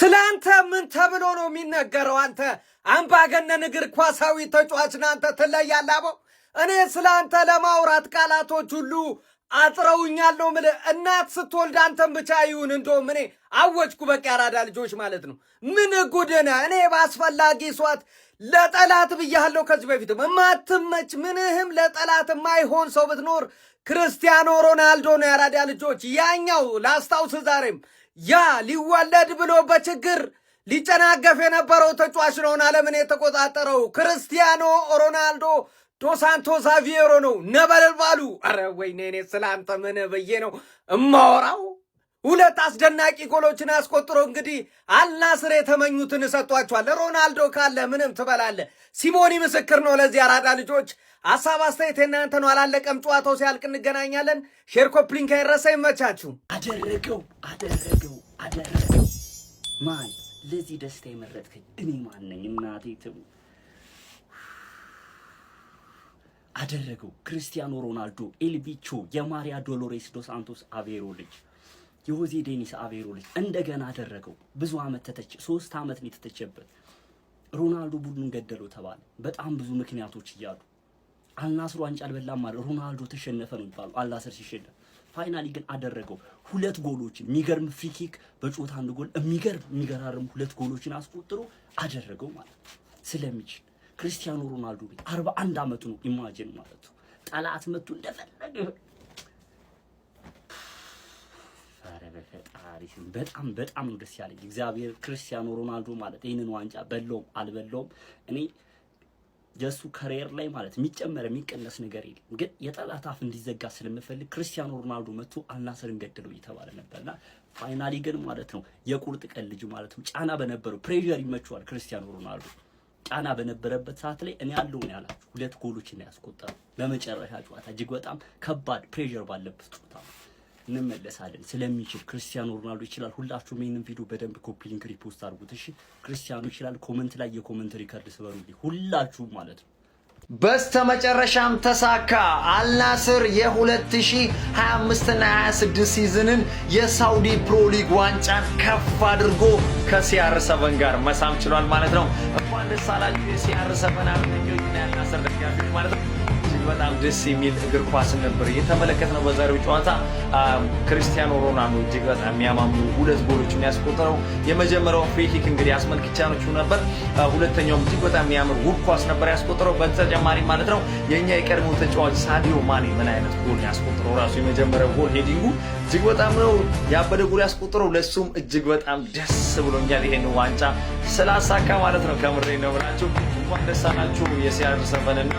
ስላንተ ምን ተብሎ ነው የሚነገረው? አንተ አምባገነን እግር ኳሳዊ ተጫዋች ነህ። አንተ ትለያለህ። እኔ ስላንተ ለማውራት ቃላቶች ሁሉ አጥረውኛል ነው የምልህ። እናት ስትወልድ አንተን ብቻ ይሁን እንደውም እኔ አወጅኩ። በቃ ያራዳ ልጆች ማለት ነው። ምን ጉድነ? እኔ ባስፈላጊ ሷት ለጠላት ብያለሁ። ከዚህ በፊትም ማትመች ምንህም ለጠላት የማይሆን ሰው ብትኖር ክርስቲያኖ ሮናልዶ ነው። ያራዳ ልጆች ያኛው ላስታውስ ዛሬም ያ ሊወለድ ብሎ በችግር ሊጨናገፍ የነበረው ተጫዋች ነው ዓለምን የተቆጣጠረው ክርስቲያኖ ሮናልዶ ዶስ ሳንቶስ አቬሮ ነው ነበልባሉ። አረ ወይኔ እኔ ስላንተ ምን ብዬ ነው እማወራው? ሁለት አስደናቂ ጎሎችን አስቆጥሮ እንግዲህ አልናስር የተመኙትን ሰጥቷቸዋል። ሮናልዶ ካለ ምንም ትበላለ። ሲሞኒ ምስክር ነው ለዚህ። አራዳ ልጆች ሐሳብ አስተያየት እናንተ ነው። አላለቀም። ጨዋታው ሲያልቅ እንገናኛለን። ሼር ኮፕሊንክ አይረሳ። ይመቻችሁ። አደረገው ማን ለዚህ ደስታ የመረጥከኝ እኔ ማን ነኝ? እናቴ ትሙ አደረገው። ክርስቲያኖ ሮናልዶ ኤልቢቾ የማሪያ ዶሎሬስ ዶስ ሳንቶስ አቬሮ ልጅ የሆዜ ዴኒስ አቬሮ ልጅ እንደገና አደረገው። ብዙ አመት ተተች፣ 3 አመት ነው የተተቸበት። ሮናልዶ ቡድኑን ገደለው ተባለ። በጣም ብዙ ምክንያቶች እያሉ አልናስር ዋንጫ አልበላም ማለት ሮናልዶ ተሸነፈ ነው የሚባለው። አልናስር ሲሸነፍ ፋይናሊ ግን አደረገው። 2 ጎሎችን የሚገርም ፍሪኪክ በጮታ 1 ጎል የሚገራርም 2 ጎሎችን አስቆጥሮ አደረገው ማለት ስለሚችል ክርስቲያኖ ሮናልዶ 41 አመቱ ነው። ኢማጂን ማለት ነው። ጠላት መጥቶ እንደፈለገ በጣም ነው ደስ ያለኝ። እግዚአብሔር ክርስቲያኖ ሮናልዶ ማለት ይሄንን ዋንጫ በለውም አልበለውም እኔ የሱ ካሪየር ላይ ማለት የሚጨመር የሚቀነስ ነገር የለም። ግን የጠላት አፍ እንዲዘጋ ስለምፈልግ ክርስቲያኖ ሮናልዶ መጥቶ አልናስርን ገደለው እየተባለ ነበርና ፋይናሊ ግን ማለት ነው የቁርጥ ቀን ልጅ ማለት ነው ጫና በነበረው ፕሬሸር ይመቸዋል። ክርስቲያኖ ሮናልዶ ጫና በነበረበት ሰዓት ላይ እኔ ያለው ነው ያላችሁ 2 ጎሎችን ያስቆጠረው በመጨረሻ ጨዋታ እጅግ በጣም ከባድ ፕሬሸር ባለበት ጨዋታ እንመለሳለን። ስለሚችል ክርስቲያኖ ሮናልዶ ይችላል። ሁላችሁም ይሄንን ቪዲዮ በደንብ ኮፒ ሊንክ ሪፖስት አድርጉት። እሺ ክርስቲያኖ ይችላል። ኮሜንት ላይ የኮሜንት ሪከርድ ስበሩልኝ ሁላችሁም ማለት ነው። በስተመጨረሻም ተሳካ። አልናስር የ2025 እና 26 ሲዝንን የሳውዲ ፕሮ ሊግ ዋንጫን ከፍ አድርጎ ከሲአር7 ጋር መሳም ችሏል ማለት ነው። እንኳን ደስ አላችሁ የሲአር7 አርበኞች እና አልናስር ደጋፊዎች ማለት ነው። በጣም ደስ የሚል እግር ኳስ ነበር የተመለከትነው በዛሬው ጨዋታ። ክርስቲያኖ ሮናልዶ እጅግ በጣም የሚያማምሩ 2 ጎሎችን ያስቆጠረው የመጀመሪያው ፍሪ ኪክ እንግዲህ አስመልክቻችሁ ነበር። ሁለተኛውም እጅግ በጣም የሚያምር ውብ ኳስ ነበር ያስቆጠረው። በተጨማሪ ማለት ነው የኛ የቀድሞው ተጫዋች ሳዲዮ ማኔ ምን አይነት ጎል ያስቆጠረው ራሱ የመጀመሪያው ጎል ሄዲንጉ እጅግ በጣም ነው ያበደ ጎል ያስቆጠረው። ለሱም እጅግ በጣም ደስ ብሎኛል ይሄን ዋንጫ ስላሳካ ማለት ነው። ከምሬ ነው ብላችሁ እንኳን ደስ አላችሁ የሲአር7 እና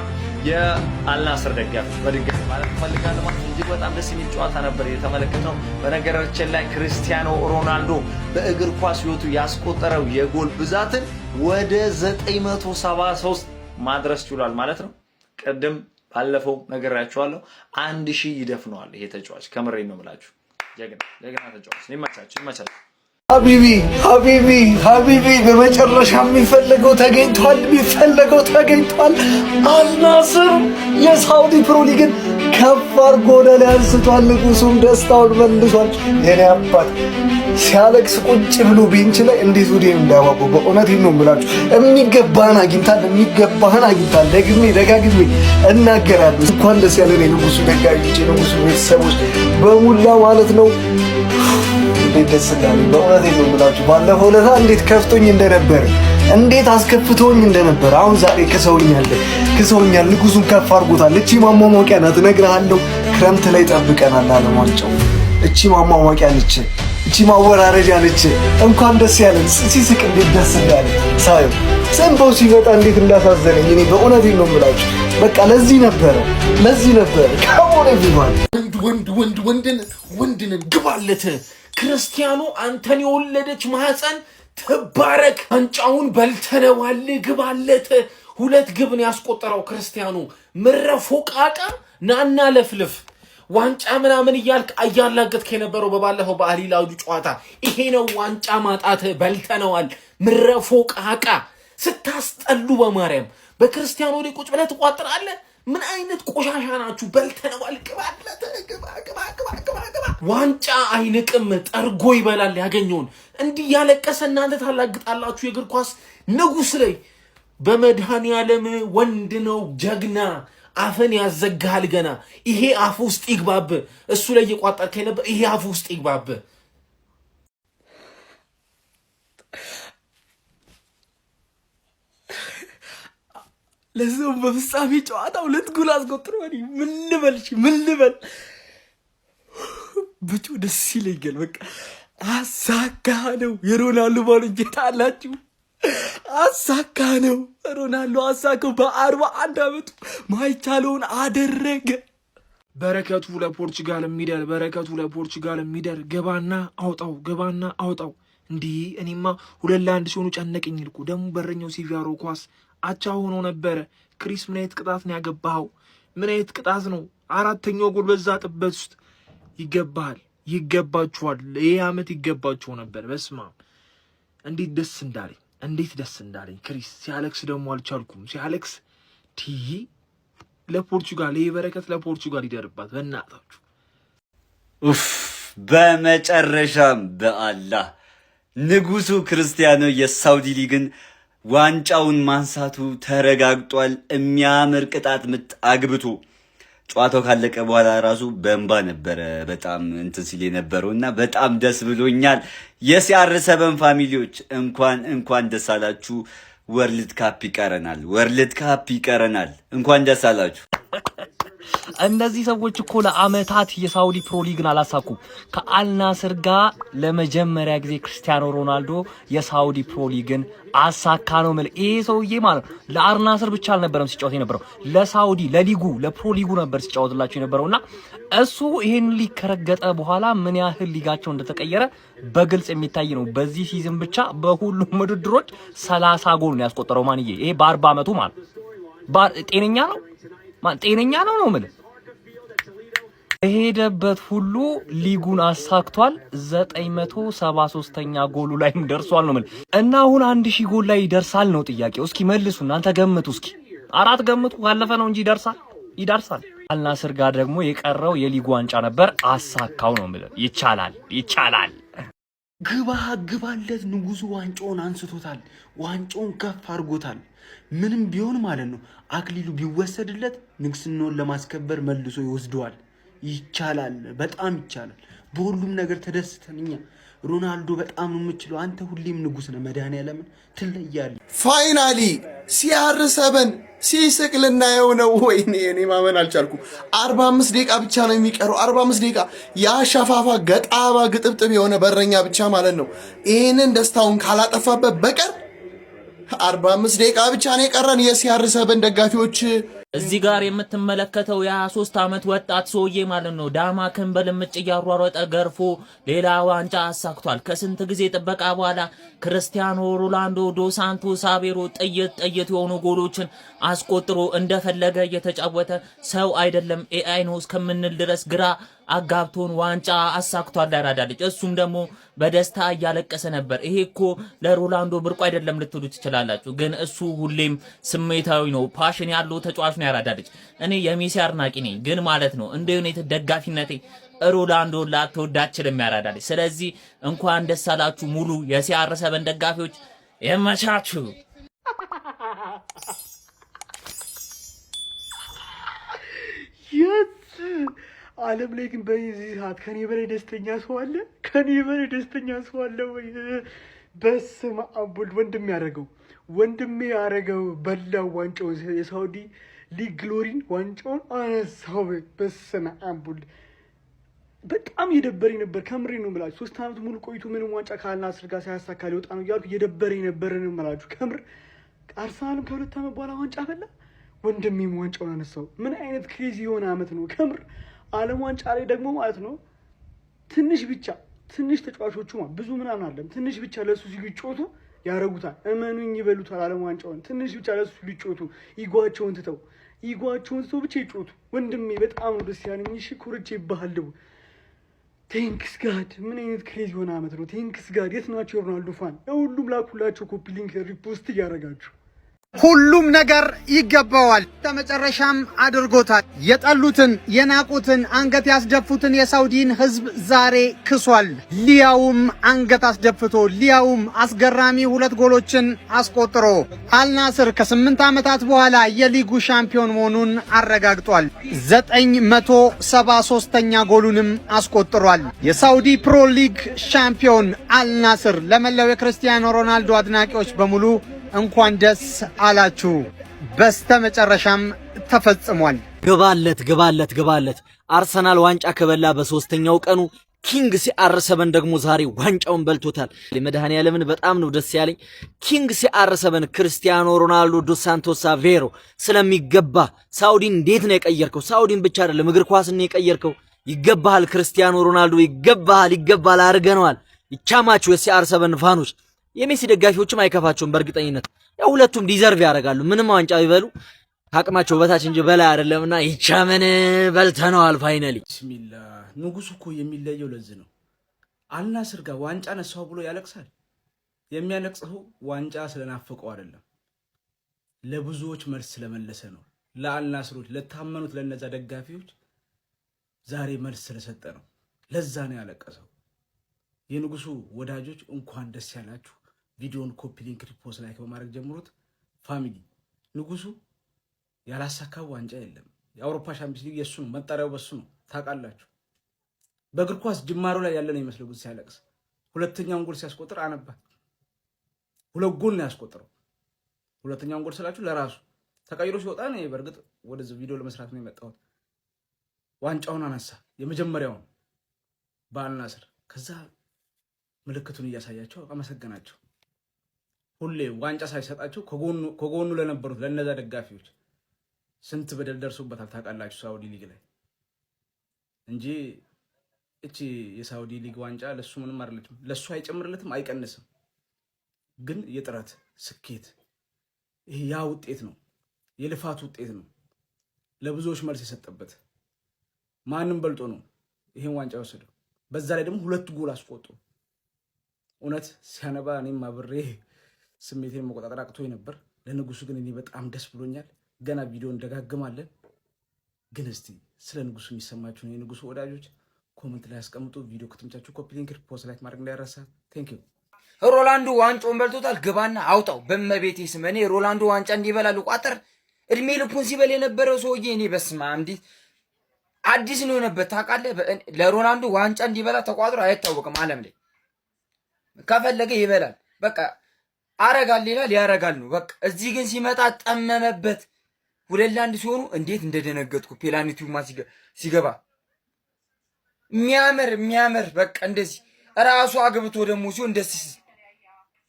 የአልናስር ደጋፊ በድጋሚ ማለት ፈልጋለሁ ማለት እጅግ በጣም ደስ የሚል ጨዋታ ነበር የተመለከተው። በነገራችን ላይ ክርስቲያኖ ሮናልዶ በእግር ኳስ ህይወቱ ያስቆጠረው የጎል ብዛትን ወደ 973 ማድረስ ችሏል ማለት ነው። ቅድም ባለፈው ነገራችኋለሁ 1000 ይደፍነዋል ይሄ ተጫዋች። ከምሬ ነው ብላችሁ ጀግና ተጫዋች ይመቻችሁ። ሀቢቢ በመጨረሻ የሚፈልገው ተገኝቷል። አልናስር የሳውዲ ፕሮ ሊግን ከፍ አድርጎ ወደ ላይ አንስቷል። ንጉሱም ደስታውን መልሷል። የኔ አባት ሲያለቅስ ቁጭ ብሎ ቤንች ላይ እንዴት ወዲህ እንዳዋቁ በእውነት ነው የምላችሁ። የሚገባህን አግኝታል። ደጋግሜ እናገራለሁ። እንኳን ደስ ያለን የንጉሱ ደጋፊዎች፣ የንጉሱ ቤተሰቦች በሙላ ማለት ነው። ደስ ይላል በእውነት ነው የምላችሁ። ባለፈው ለታ እንዴት ከፍቶኝ እንደነበር እንዴት አስከፍቶኝ እንደነበር አሁን ዛሬ ክሰውኛል። ንጉሱን ከፍ አድርጎታል። እቺ ማሟሟቂያ ናት እነግርሃለሁ። ክረምት ላይ ጠብቀናል አለማንጫው። እቺ ማሟሟቂያ ነች፣ እቺ ማወራረጃ ነች። እንኳን ደስ ያለን። ሲስቅ እንዴት ደስ እንዳለ ሳዩ ሰንበው ሲመጣ እንዴት እንዳሳዘነኝ እኔ በእውነት ነው የምላችሁ። በቃ ለዚህ ነበር ካሞኔ ቢባል ወንድን ግባለት። ክርስቲያኖ አንተን የወለደች ማህፀን ትባረክ። ዋንጫውን በልተነዋል። ግባለት። 2 ግብን ያስቆጠረው ክርስቲያኖ ምረፎቃቃ ናና ለፍልፍ ዋንጫ ምናምን እያላገጥክ የነበረው በባለፈው በአሊላዱ ጨዋታ ይሄ ነው ዋንጫ ማጣት። በልተነዋል። ምረፎቃቃ ስታስጠሉ በማርያም በክርስቲያኖ ላይ ቁጭ ብለህ ትቋጥራለህ። ምን አይነት ቆሻሻ ናችሁ? በልተነዋል። ግባ ዋንጫ አይንቅም ጠርጎ ይበላል ያገኘውን። እንዲህ ያለቀሰ እናንተ ታላግጣላችሁ የእግር ኳስ ንጉስ ላይ። በመድኃኒዓለም ወንድ ነው ጀግና። አፈን ያዘጋል ገና። ይሄ አፍ ውስጥ ይግባብ። እሱ ላይ እየቋጠርከኝ ነበር። ይሄ አፍ ውስጥ ይግባብ። ለዛው በፍጻሜ ጨዋታ 2 ጎል አስቆጥሯል። ምን ልበል ብቻ ደስ ይለኛል። በቃ አሳካ ነው የሮናልዶ ባልንጀታ አላችሁ። አሳካ ነው ሮናልዶ አሳካው። በ41 ዓመቱ ማይቻለውን አደረገ። በረከቱ ለፖርቹጋል የሚደር ገባና አውጣው። እንዲህ እኔማ 2-1 ሲሆኑ ጨነቀኝ እኮ። ደግሞ በረኛው ሲቪያሮ ኳስ አቻ ሆኖ ነበረ። ክሪስ ምን አይነት ቅጣት ነው ያገባው? ምን አይነት ቅጣት ነው? 4ኛው ጎል በዛ ጥበት ውስጥ ይገባችኋል። ይሄ ዓመት ይገባችሁ ነበር። በስማ እንዴት ደስ እንዳለኝ ክሪስ ሲያለክስ ደግሞ አልቻልኩም። ሲያለክስ ለፖርቹጋል ይሄ በረከት ለፖርቹጋል ይደርባት በእናታችሁ። በመጨረሻም በአላህ ንጉሱ ክርስቲያኖ የሳውዲ ሊግን ዋንጫውን ማንሳቱ ተረጋግጧል። የሚያምር ቅጣት ምት አግብቶ ጨዋታው ካለቀ በኋላ ራሱ በእንባ ነበረ በጣም እንትን ሲል የነበረው እና በጣም ደስ ብሎኛል። የሲአር7 ፋሚሊዎች እንኳን ደስ አላችሁ። ወርልድ ካፕ ይቀረናል። እንኳን ደስ አላችሁ። እነዚህ ሰዎች እኮ ለአመታት የሳውዲ ፕሮ ሊግን አላሳኩም። ከአልናስር ጋር ለመጀመሪያ ጊዜ ክርስቲያኖ ሮናልዶ የሳውዲ ፕሮ ሊግን አሳካ ነው ማለት። ይሄ ሰውዬ ማለት ለአልናስር ብቻ አልነበረም ሲጫወት የነበረው፣ ለሳውዲ ለፕሮ ሊጉ ነበር ሲጫወትላቸው የነበረውና እሱ ይሄን ሊግ ከረገጠ በኋላ ምን ያህል ሊጋቸው እንደተቀየረ በግልጽ የሚታይ ነው። በዚህ ሲዝን ብቻ በሁሉም ውድድሮች 30 ጎል ነው ያስቆጠረው። ማንዬ ይሄ በ40 ዓመቱ ማለት ጤነኛ ነው ማለት የሄደበት ሁሉ ሊጉን አሳክቷል። 973ኛ ጎሉ ላይም ደርሷል ነው ማለት እና አሁን 1000 ጎል ላይ ይደርሳል ነው ጥያቄው። እስኪ መልሱ እናንተ ገምቱ። እስኪ 4 ገምቱ። ካለፈ ነው እንጂ ይደርሳል። አልናስር ጋር ደግሞ የቀረው የሊጉ ዋንጫ ነበር። አሳካው ነው ማለት ይቻላል። ግባለት ንጉሱ ዋንጫውን አንስቶታል። ዋንጫውን ከፍ አድርጎታል። ምንም ቢሆን ማለት ነው አክሊሉ ቢወሰድለት ንግስናውን ለማስከበር መልሶ ይወስደዋል። ይቻላል፣ በጣም ይቻላል። በሁሉም ነገር ተደስተን እኛ ሮናልዶ በጣም ነው የምችለው። አንተ ሁሌም ንጉስ ነህ። መድኃኒዓለምን ትለያለህ። ፋይናሊ ሲአር7 ሲስቅ ልናየው ነው። ወይኔ እኔ ማመን አልቻልኩም። 45 ደቂቃ ብቻ ነው የሚቀረው። 45 ደቂቃ ያሻፋፋ ገጣባ ግጥብጥብ የሆነ በረኛ ብቻ ማለት ነው ይህንን ደስታውን ካላጠፋበት በቀር 45 ደቂቃ ብቻ ነው የቀረን። የሲአር7 ደጋፊዎች እዚህ ጋር የምትመለከተው የ23 ዓመት ወጣት ሰውዬ ማለት ነው ዳማ ክንበል ምጭ ያሯሯጠ ገርፎ ሌላ ዋንጫ አሳክቷል። ከስንት ጊዜ ጥበቃ በኋላ ክርስቲያኖ ሮናልዶ ዶስ ሳንቶስ አቬሮ ጥይት የሆኑ ጎሎችን አስቆጥሮ እንደፈለገ እየተጫወተ ሰው አይደለም ኤአይ ነው እስከምንል ድረስ ግራ አጋብቶን ዋንጫ አሳክቷል። ዳራዳልጭ እሱም ደግሞ በደስታ እያለቀሰ ነበር። ይሄ እኮ ለሮናልዶ ብርቁ አይደለም ልትሉ ትችላላችሁ፣ ግን እሱ ሁሌም ስሜታዊ ነው፣ ፓሽን ያለው ተጫዋች ነው። ያራዳልጭ እኔ የሜሲ አድናቂ ነኝ፣ ግን ማለት ነው እንደ ዩናይትድ ደጋፊነቴ ሮናልዶ ላትወዳችልም ያራዳልጭ። ስለዚህ እንኳን ደስ አላችሁ ሙሉ የሲአር7 ደጋፊዎች የመቻችሁ። ዓለም ላይ ግን በዚህ ሰዓት ከኔ በላይ ደስተኛ ሰው አለ ወይ? በስመ አብ ወልድ። ወንድሜ ያደረገው በላው ዋንጫውን፣ የሳውዲ ሊግ ግሎሪን ዋንጫውን አነሳው። በስመ አብ ወልድ። በጣም እየደበረኝ ነበር። ከምሬ ነው የምላችሁ። 3 ዓመት ሙሉ ቆይቶ ምንም ዋንጫ ከአልናስር ጋር ሳያሳካ ሊወጣ ነው እያልኩ እየደበረኝ ነበር ነው የምላችሁ። ከምር አርሰናልም ከ2 ዓመት በኋላ ዋንጫ በላ፣ ወንድሜም ዋንጫውን አነሳው። ምን አይነት ክሬዚ የሆነ ዓመት ነው ከምር። ዓለም ዋንጫ ላይ ደግሞ ማለት ነው ትንሽ ተጫዋቾቹ ብዙ ምናምን አለም ትንሽ ብቻ ለሱ ሲሉ ይጮቱ ያረጉታል። እመኑኝ ይበሉታል። ዓለም ዋንጫውን ትንሽ ብቻ ለሱ ሲሉ ይጮቱ፣ ይጓቸውን ትተው ብቻ ይጮቱ። ወንድሜ በጣም ነው ደስ ያለኝ። እሺ ኩርቼ ይባሃልው። ቴንክስ ጋድ። ምን አይነት ክሬዚ የሆነ ዓመት ነው። ቴንክስ ጋድ። የት ናቸው የሮናልዶ ፋን? ሁሉም ላኩላቸው ኮፒ ሊንክ ሪፖስት እያደረጋችሁ ሁሉም ነገር ይገባዋል። በመጨረሻም አድርጎታል። የጠሉትን የናቁትን አንገት ያስደፉትን የሳውዲን ሕዝብ ዛሬ ክሷል። ሊያውም አንገት አስደፍቶ ሊያውም አስገራሚ 2 ጎሎችን አስቆጥሮ አልናስር ከ8 ዓመታት በኋላ የሊጉ ሻምፒዮን መሆኑን አረጋግጧል። 973ኛ ጎሉንም አስቆጥሯል። የሳውዲ ፕሮ ሊግ ሻምፒዮን አልናስር ለመላው የክርስቲያኖ ሮናልዶ አድናቂዎች በሙሉ እንኳን ደስ አላችሁ። በስተመጨረሻም ተፈጽሟል። ግባለት። አርሰናል ዋንጫ ከበላ በ3ኛው ቀኑ ኪንግ CR7 ደግሞ ዛሬ ዋንጫውን በልቶታል። መድኃኒዓለምን በጣም ነው ደስ ያለኝ። ኪንግ CR7 ክርስቲያኖ ሮናልዶ ዶስ ሳንቶስ አቬሮ ስለሚገባ ሳውዲን እንዴት ነው የቀየርከው? ሳውዲን ብቻ አይደለም እግር ኳስን ነው የቀየርከው። ይገባሃል ክርስቲያኖ ሮናልዶ ይገባሃል አርገነዋል። ይቻማችሁ የCR7 ፋኖች የሜሲ ደጋፊዎችም አይከፋቸውም። በእርግጠኝነት ያው ሁለቱም ዲዘርቭ ያደርጋሉ። ምንም ዋንጫ ቢበሉ አቅማቸው በታች እንጂ በላይ አይደለምና ይቻመን በልተነዋል ፋይናሊ። ቢስሚላ ንጉሱ እኮ የሚለየው ለዚህ ነው። አልናስር ጋር ዋንጫ ነሳው ብሎ ያለቅሳል። የሚያለቅሰው ዋንጫ ስለናፈቀው አይደለም፣ ለብዙዎች መልስ ስለመለሰ ነው። ለአልናስሮች ለታመኑት ለነዛ ደጋፊዎች ዛሬ መልስ ስለሰጠ ነው። ለዛ ነው ያለቀሰው። የንጉሱ ወዳጆች እንኳን ደስ ያላችሁ። ቪዲዮን ኮፒ ሊንክ ሪፖስት ላይክ በማድረግ ጀምሩት። ፋሚሊ ንጉሱ ያላሳካው ዋንጫ የለም። የአውሮፓ ሻምፒዮንስ ሊግ የሱ ነው፣ መጣሪያው በሱ ነው። ታውቃላችሁ። በእግር ኳስ ጅማሮ ላይ ያለ ነው ይመስለው ግን ሲያለቅስ። ሁለተኛውን ጎል ሲያስቆጥር አነባ። 2 ጎል ነው ያስቆጥረው። ሁለተኛውን ጎል ስላችሁ ለራሱ ተቀይሮ ሲወጣ ነው። በእርግጥ ወደዚህ ቪዲዮ ለመስራት ነው የመጣሁት። ዋንጫውን አነሳ፣ የመጀመሪያውን በአልናስር። ከዛ ምልክቱን እያሳያቸው አመሰገናቸው። ሁሌ ዋንጫ ሳይሰጣቸው ከጎኑ ለነበሩት ለነዛ ደጋፊዎች ስንት በደል ደርሶበታል ታውቃላችሁ። ሳውዲ ሊግ ላይ እንጂ እቺ የሳውዲ ሊግ ዋንጫ ለሱ ምንም አይደለችም። ለሱ አይጨምርለትም አይቀንስም። ግን የጥረት ስኬት ይሄ ያ ውጤት ነው፣ የልፋት ውጤት ነው። ለብዙዎች መልስ የሰጠበት ማንም በልጦ ነው ይሄን ዋንጫ የወሰደው። በዛ ላይ ደግሞ 2 ጎል አስቆጡ። እውነት ሲያነባ እኔም አብሬ ስሜቴን መቆጣጠር አቅቶኝ ነበር። ለንጉሱ ግን እኔ በጣም ደስ ብሎኛል። ገና ቪዲዮ እንደጋግማለን። ግን እስቲ ስለ ንጉሱ የሚሰማችሁ ነው የንጉሱ ወዳጆች ኮሜንት ላይ አስቀምጡ። ቪዲዮ ከተመቻችሁ ኮፒ ሊንክ ፖስት ላይክ ማድረግ እንዳይረሳ። ቴንክ ዩ። ሮላንዶ ዋንጫውን በልቶታል። ግባና አውጣው በመቤቴ ስም። እኔ ሮላንዶ ዋንጫ እንዲበላል ቋጠር እድሜ ልኩን ሲበል የነበረው ሰውዬ እኔ በስመ አብ እንዲህ አዲስ ነው የሆነበት ታውቃለህ። ለሮላንዶ ዋንጫ እንዲበላ ተቋጥሮ አይታወቅም ዓለም ላይ። ከፈለገ ይበላል በቃ አረጋል ይላል ያረጋል ነው በቃ። እዚህ ግን ሲመጣ ጠመመበት። 2-1 ሲሆኑ እንዴት እንደደነገጥኩ ፔናልቲው ሲገባ የሚያምር በቃ እንደዚህ ራሱ አግብቶ ደግሞ ሲሆን እንደዚህ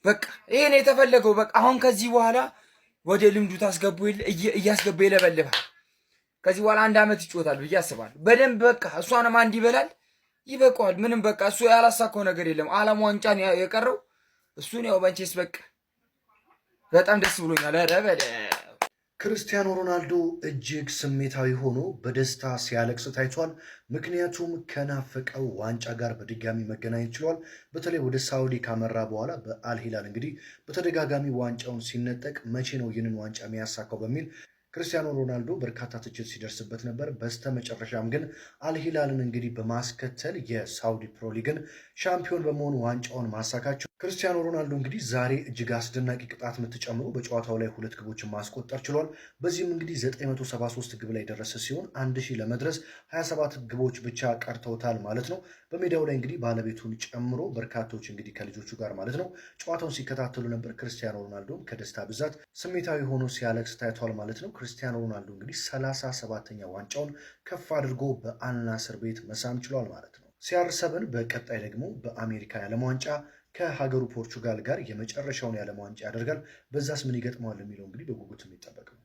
በቃ ይሄ ነው የተፈለገው። በቃ አሁን ከዚህ በኋላ ወደ ልምዱ ታስገቡ እያስገባ ይለበልባል። ከዚህ በኋላ 1 ዓመት ይጮታል ብዬ አስባለሁ በደንብ በቃ እሷንም አንድ ይበላል ይበቃዋል። ምንም በቃ እሱ ያላሳካው ነገር የለም። ዓለም ዋንጫን የቀረው እሱን ያው ባንቺስ በቃ በጣም ደስ ብሎኛል። አረበለ ክርስቲያኖ ሮናልዶ እጅግ ስሜታዊ ሆኖ በደስታ ሲያለቅስ ታይቷል። ምክንያቱም ከናፈቀው ዋንጫ ጋር በድጋሚ መገናኘት ችሏል። በተለይ ወደ ሳውዲ ካመራ በኋላ በአልሂላል እንግዲህ በተደጋጋሚ ዋንጫውን ሲነጠቅ መቼ ነው ይህንን ዋንጫ የሚያሳካው በሚል ክርስቲያኖ ሮናልዶ በርካታ ትችት ሲደርስበት ነበር። በስተመጨረሻም ግን አልሂላልን እንግዲህ በማስከተል የሳውዲ ፕሮ ሊግን ሻምፒዮን በመሆኑ ዋንጫውን ማሳካቸው ክርስቲያኖ ሮናልዶ እንግዲህ ዛሬ እጅግ አስደናቂ ቅጣት ምት ጨምሮ በጨዋታው ላይ 2 ግቦችን ማስቆጠር ችሏል። በዚህም እንግዲህ 973 ግብ ላይ ደረሰ ሲሆን 1000 ለመድረስ 27 ግቦች ብቻ ቀርተውታል ማለት ነው። በሜዳው ላይ እንግዲህ ባለቤቱን ጨምሮ በርካቶች እንግዲህ ከልጆቹ ጋር ማለት ነው ጨዋታውን ሲከታተሉ ነበር። ክርስቲያኖ ሮናልዶም ከደስታ ብዛት ስሜታዊ ሆኖ ሲያለቅስ ታይቷል ማለት ነው። ክርስቲያኖ ሮናልዶ እንግዲህ 37ኛ ዋንጫውን ከፍ አድርጎ በአልናስር ቤት መሳም ችሏል ማለት ነው። CR7 በቀጣይ ደግሞ በአሜሪካ የዓለም ዋንጫ ከሀገሩ ፖርቹጋል ጋር የመጨረሻውን የዓለም ዋንጫ ያደርጋል። በዛስ ምን ይገጥመዋል የሚለው እንግዲህ በጉጉት የሚጠበቅ ነው።